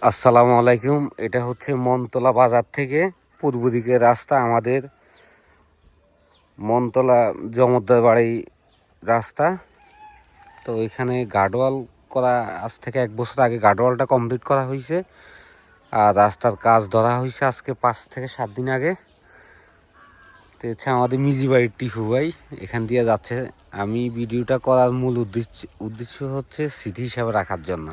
আসসালামু আলাইকুম। এটা হচ্ছে মনতলা বাজার থেকে পূর্ব দিকের রাস্তা, আমাদের মনতলা জমদ্দার বাড়ি রাস্তা। তো এখানে গার্ডওয়াল করা, আজ থেকে 1 বছর আগে গার্ডওয়ালটা কমপ্লিট করা হয়েছে, আর রাস্তার কাজ ধরা হয়েছে আজকে 5 থেকে 7 দিন আগে। তো হচ্ছে আমাদের মিজি বাড়ির টিফু ভাই এখান দিয়ে যাচ্ছে। আমি ভিডিওটা করার মূল উদ্দেশ্য হচ্ছে স্মৃতি হিসাবে রাখার জন্য।